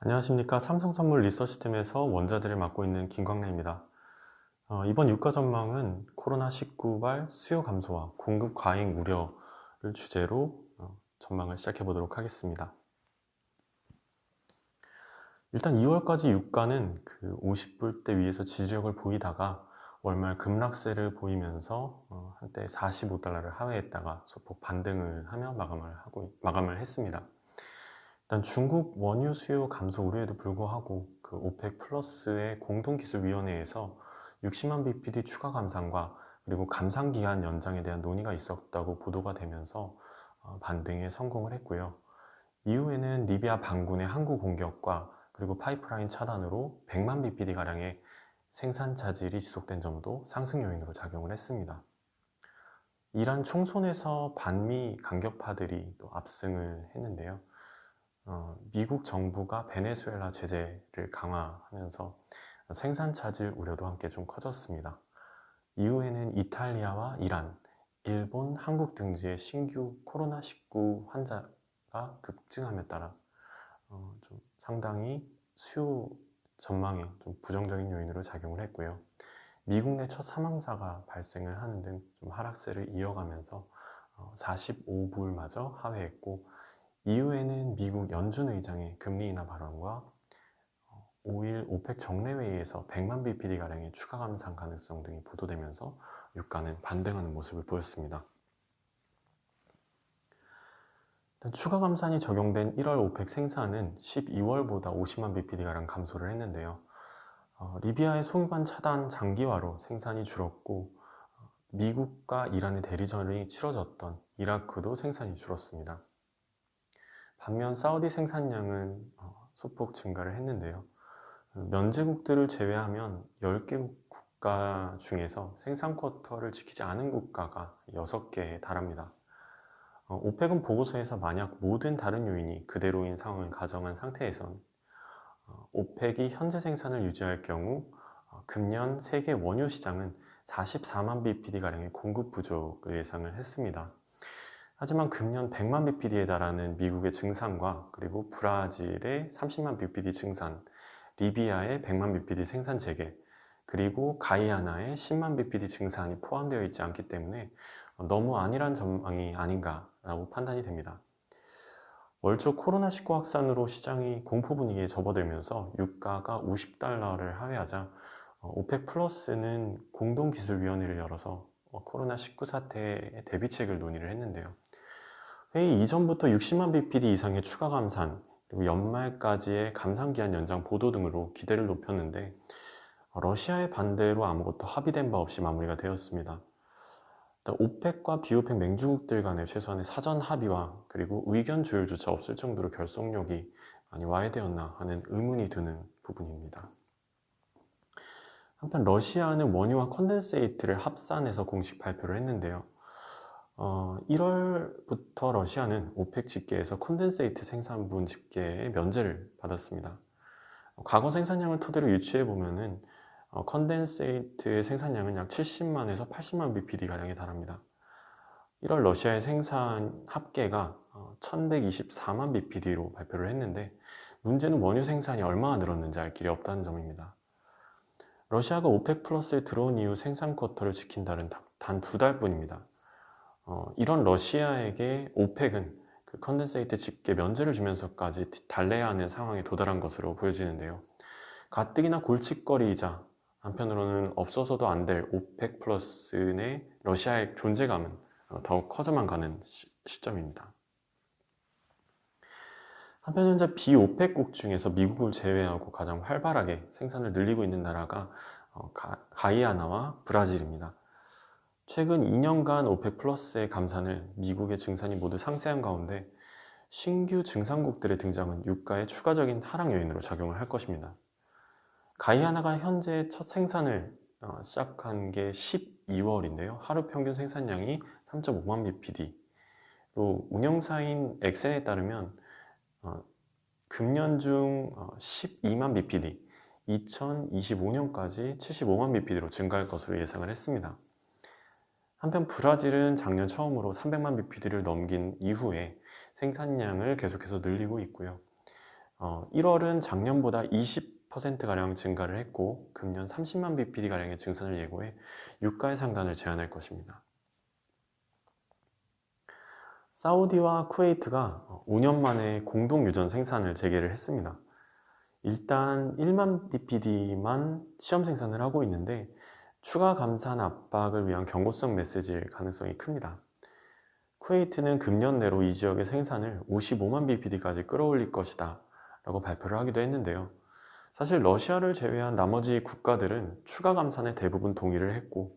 안녕하십니까. 삼성선물 리서치팀에서 원자재를 맡고 있는 김광래입니다. 이번 유가 전망은 코로나19발 수요 감소와 공급 과잉 우려를 주제로 전망을 시작해 보도록 하겠습니다. 일단 2월까지 유가는 그 50불대 위에서 지지력을 보이다가 월말 급락세를 보이면서 한때 45달러를 하회했다가 소폭 반등을 하며 마감을 했습니다. 일단 중국 원유 수요 감소 우려에도 불구하고 그 오펙 플러스의 공동기술위원회에서 60만 bpd 추가 감산과 그리고 감산 기한 연장에 대한 논의가 있었다고 보도가 되면서 반등에 성공을 했고요. 이후에는 리비아 반군의 항구 공격과 그리고 파이프라인 차단으로 100만 bpd가량의 생산 차질이 지속된 점도 상승 요인으로 작용을 했습니다. 이란 총선에서 반미 강격파들이 또 압승을 했는데요. 미국 정부가 베네수엘라 제재를 강화하면서 생산 차질 우려도 함께 좀 커졌습니다. 이후에는 이탈리아와 이란, 일본, 한국 등지의 신규 코로나19 환자가 급증함에 따라 좀 상당히 수요 전망에 좀 부정적인 요인으로 작용을 했고요. 미국 내 첫 사망자가 발생을 하는 등 좀 하락세를 이어가면서 45불마저 하회했고, 이후에는 미국 연준 의장의 금리 인하 발언과 5일 오펙 정례회의에서 100만 bpd가량의 추가 감산 가능성 등이 보도되면서 유가는 반등하는 모습을 보였습니다. 추가 감산이 적용된 1월 오펙 생산은 12월보다 50만 bpd가량 감소를 했는데요. 리비아의 송유관 차단 장기화로 생산이 줄었고, 미국과 이란의 대리전이 치러졌던 이라크도 생산이 줄었습니다. 반면 사우디 생산량은 소폭 증가를 했는데요. 면제국들을 제외하면 10개 국가 중에서 생산 쿼터를 지키지 않은 국가가 6개에 달합니다. 오펙은 보고서에서 만약 모든 다른 요인이 그대로인 상황을 가정한 상태에선 오펙이 현재 생산을 유지할 경우 금년 세계 원유 시장은 44만 bpd가량의 공급 부족을 예상을 했습니다. 하지만 금년 100만 bpd에 달하는 미국의 증산과 그리고 브라질의 30만 bpd 증산, 리비아의 100만 bpd 생산 재개, 그리고 가이아나의 10만 bpd 증산이 포함되어 있지 않기 때문에 너무 안일한 전망이 아닌가라고 판단이 됩니다. 월초 코로나19 확산으로 시장이 공포 분위기에 접어들면서 유가가 50달러를 하회하자 오펙 플러스는 공동기술위원회를 열어서 코로나19 사태의 대비책을 논의를 했는데요. 회의 이전부터 60만 bpd 이상의 추가 감산, 그리고 연말까지의 감산기한 연장 보도 등으로 기대를 높였는데 러시아의 반대로 아무것도 합의된 바 없이 마무리가 되었습니다. 오펙과 비오펙 맹주국들 간의 최소한의 사전 합의와 그리고 의견 조율조차 없을 정도로 결속력이 많이 와해되었나 하는 의문이 드는 부분입니다. 한편 러시아는 원유와 콘덴세이트를 합산해서 공식 발표를 했는데요. 1월부터 러시아는 오펙 집계에서 콘덴세이트 생산분 집계에 면제를 받았습니다. 과거 생산량을 토대로 유추해 보면은 컨덴세이트의 생산량은 약 70만에서 80만 bpd가량에 달합니다. 1월 러시아의 생산 합계가 1124만 bpd로 발표를 했는데, 문제는 원유 생산이 얼마나 늘었는지 알 길이 없다는 점입니다. 러시아가 오펙 플러스에 들어온 이후 생산 쿼터를 지킨 달은 단 2달 뿐입니다. 이런 러시아에게 오펙은 그 컨덴세이트 집계 면제를 주면서까지 달래야 하는 상황에 도달한 것으로 보여지는데요. 가뜩이나 골칫거리이자 한편으로는 없어서도 안 될 오펙 플러스 내 러시아의 존재감은 더욱 커져만 가는 시점입니다. 한편 현재 비오펙국 중에서 미국을 제외하고 가장 활발하게 생산을 늘리고 있는 나라가 가이아나와 브라질입니다. 최근 2년간 오펙 플러스의 감산을 미국의 증산이 모두 상쇄한 가운데 신규 증산국들의 등장은 유가의 추가적인 하락 요인으로 작용을 할 것입니다. 가이아나가 현재 첫 생산을 시작한 게 12월인데요. 하루 평균 생산량이 3.5만 bpd. 또 운영사인 엑센에 따르면 금년 중 12만 bpd, 2025년까지 75만 bpd로 증가할 것으로 예상을 했습니다. 한편 브라질은 작년 처음으로 300만 bpd를 넘긴 이후에 생산량을 계속해서 늘리고 있고요. 1월은 작년보다 20%가량 증가를 했고 금년 30만 bpd가량의 증산을 예고해 유가의 상단을 제한할 것입니다. 사우디와 쿠웨이트가 5년 만에 공동 유전 생산을 재개를 했습니다. 일단 1만 bpd만 시험 생산을 하고 있는데 추가 감산 압박을 위한 경고성 메시지일 가능성이 큽니다. 쿠웨이트는 금년 내로 이 지역의 생산을 55만 bpd까지 끌어올릴 것이다 라고 발표를 하기도 했는데요. 사실 러시아를 제외한 나머지 국가들은 추가 감산에 대부분 동의를 했고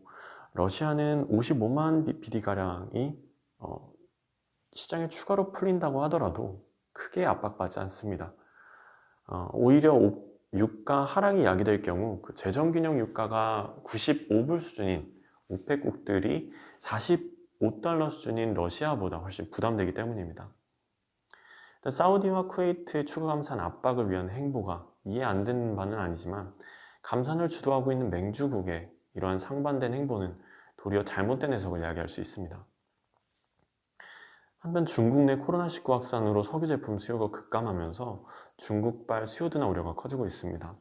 러시아는 55만 bpd가량이 시장에 추가로 풀린다고 하더라도 크게 압박받지 않습니다. 오히려 유가 하락이 야기될 경우 그 재정균형 유가가 95불 수준인 오펙국들이 45달러 수준인 러시아보다 훨씬 부담되기 때문입니다. 사우디와 쿠웨이트의 추가 감산 압박을 위한 행보가 이해 안 되는 바는 아니지만 감산을 주도하고 있는 맹주국의 이러한 상반된 행보는 도리어 잘못된 해석을 야기할 수 있습니다. 한편 중국 내 코로나19 확산으로 석유 제품 수요가 급감하면서 중국발 수요 둔화 우려가 커지고 있습니다.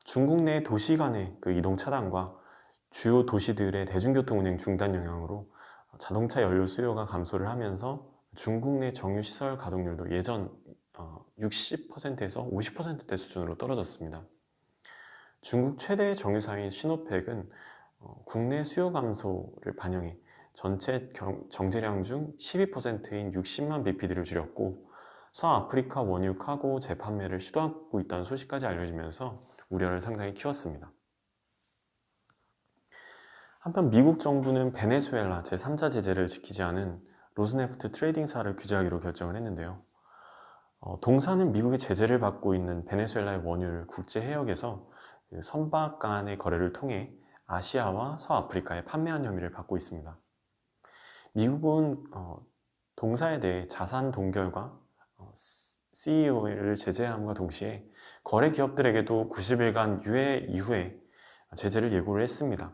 중국 내 도시 간의 이동 차단과 주요 도시들의 대중교통 운행 중단 영향으로 자동차 연료 수요가 감소를 하면서 중국 내 정유시설 가동률도 예전 60%에서 50%대 수준으로 떨어졌습니다. 중국 최대 정유사인 시노펙은 국내 수요 감소를 반영해 전체 정제량 중 12%인 60만 bpd를 줄였고 서아프리카 원유 카고 재판매를 시도하고 있다는 소식까지 알려지면서 우려를 상당히 키웠습니다. 한편 미국 정부는 베네수엘라 제3자 제재를 지키지 않은 로스네프트 트레이딩사를 규제하기로 결정을 했는데요. 동사는 미국의 제재를 받고 있는 베네수엘라의 원유를 국제 해역에서 선박 간의 거래를 통해 아시아와 서아프리카에 판매한 혐의를 받고 있습니다. 미국은 동사에 대해 자산 동결과 CEO를 제재함과 동시에 거래 기업들에게도 90일간 유예 이후에 제재를 예고를 했습니다.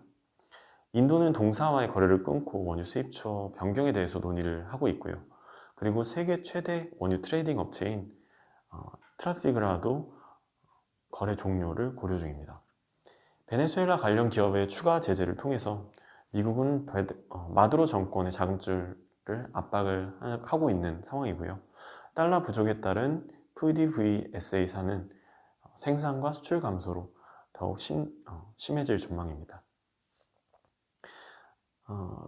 인도는 동사와의 거래를 끊고 원유 수입처 변경에 대해서 논의를 하고 있고요. 그리고 세계 최대 원유 트레이딩 업체인 트라피그라도 거래 종료를 고려 중입니다. 베네수엘라 관련 기업의 추가 제재를 통해서 미국은 마두로 정권의 자금줄을 압박을 하고 있는 상황이고요. 달러 부족에 따른 PDVSA사는 생산과 수출 감소로 더욱 심해질 전망입니다.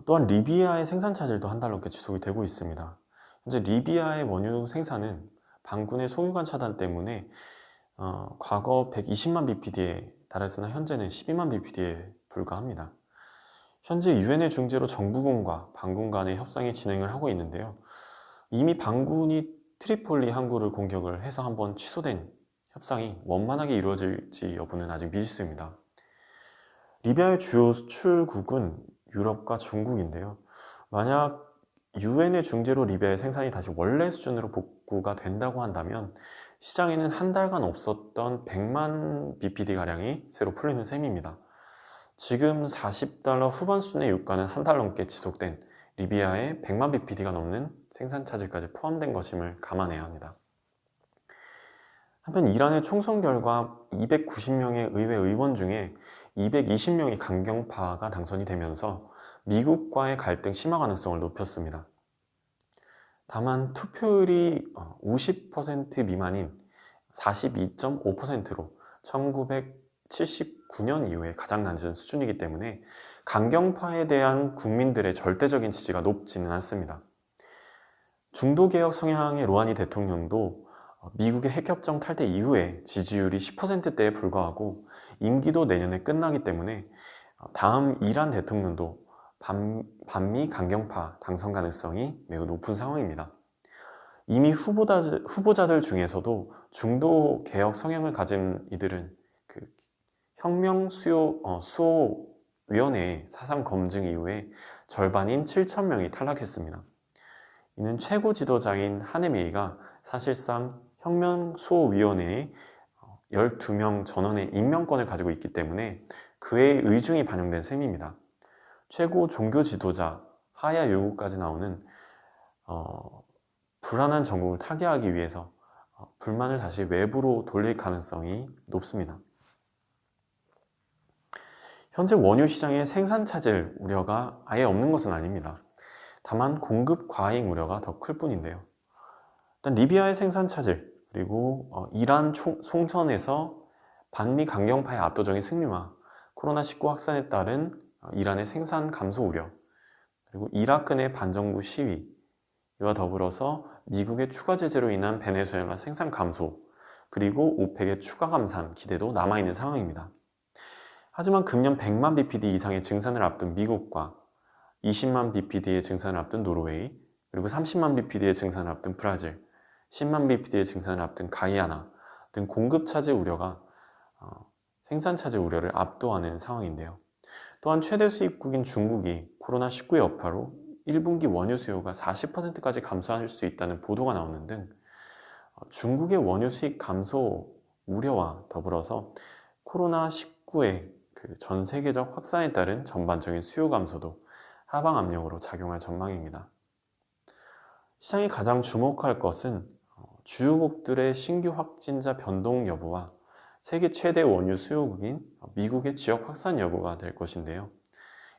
또한 리비아의 생산 차질도 한 달 넘게 지속이 되고 있습니다. 현재 리비아의 원유 생산은 반군의 소유관 차단 때문에 과거 120만 bpd에 달했으나 현재는 12만 bpd에 불과합니다. 현재 유엔의 중재로 정부군과 반군 간의 협상이 진행을 하고 있는데요. 이미 반군이 트리폴리 항구를 공격을 해서 한번 취소된 협상이 원만하게 이루어질지 여부는 아직 미지수입니다. 리비아의 주요 수출국은 유럽과 중국인데요. 만약 유엔의 중재로 리비아의 생산이 다시 원래 수준으로 복구가 된다고 한다면 시장에는 한 달간 없었던 100만 bpd가량이 새로 풀리는 셈입니다. 지금 40달러 후반 수준의 유가는 한 달 넘게 지속된 리비아의 100만 bpd가 넘는 생산 차질까지 포함된 것임을 감안해야 합니다. 한편 이란의 총선 결과 290명의 의회 의원 중에 220명이 강경파가 당선이 되면서 미국과의 갈등 심화 가능성을 높였습니다. 다만 투표율이 50% 미만인 42.5%로 1979년 이후에 가장 낮은 수준이기 때문에 강경파에 대한 국민들의 절대적인 지지가 높지는 않습니다. 중도개혁 성향의 로하니 대통령도 미국의 핵협정 탈퇴 이후에 지지율이 10%대에 불과하고 임기도 내년에 끝나기 때문에 다음 이란 대통령도 반미 강경파 당선 가능성이 매우 높은 상황입니다. 이미 후보자들 중에서도 중도 개혁 성향을 가진 이들은 혁명 수호위원회의 사상 검증 이후에 절반인 7,000명이 탈락했습니다. 이는 최고 지도자인 하네메이가 사실상 혁명수호위원회의 12명 전원의 임명권을 가지고 있기 때문에 그의 의중이 반영된 셈입니다. 최고 종교 지도자 하야 요구까지 나오는 불안한 정국을 타개하기 위해서 불만을 다시 외부로 돌릴 가능성이 높습니다. 현재 원유 시장에 생산 차질 우려가 아예 없는 것은 아닙니다. 다만 공급 과잉 우려가 더 클 뿐인데요. 일단 리비아의 생산 차질, 그리고 이란 송선에서 반미 강경파의 압도적인 승리와 코로나19 확산에 따른 이란의 생산 감소 우려, 그리고 이라크 내 반정부 시위, 이와 더불어서 미국의 추가 제재로 인한 베네수엘라 생산 감소, 그리고 오펙의 추가 감산 기대도 남아있는 상황입니다. 하지만 금년 100만 bpd 이상의 증산을 앞둔 미국과 20만 bpd의 증산을 앞둔 노르웨이, 그리고 30만 bpd의 증산을 앞둔 브라질, 10만 bpd의 증산을 앞둔 가이아나 등 공급 차질 우려가 생산 차질 우려를 압도하는 상황인데요. 또한 최대 수입국인 중국이 코로나19의 여파로 1분기 원유 수요가 40%까지 감소할 수 있다는 보도가 나오는 등 중국의 원유 수입 감소 우려와 더불어서 코로나19의 전 세계적 확산에 따른 전반적인 수요 감소도 하방 압력으로 작용할 전망입니다. 시장이 가장 주목할 것은 주요국들의 신규 확진자 변동 여부와 세계 최대 원유 수요국인 미국의 지역 확산 여부가 될 것인데요.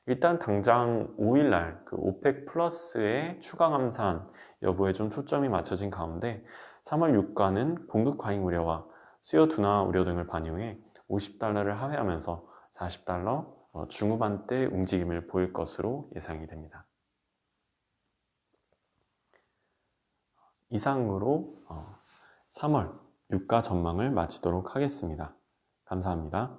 일단 당장 5일날 오펙 플러스의 추가 감산 여부에 좀 초점이 맞춰진 가운데 3월 유가는 공급 과잉 우려와 수요 둔화 우려 등을 반영해 $50를 하회하면서 $40 중후반대 움직임을 보일 것으로 예상이 됩니다. 이상으로 3월 유가 전망을 마치도록 하겠습니다. 감사합니다.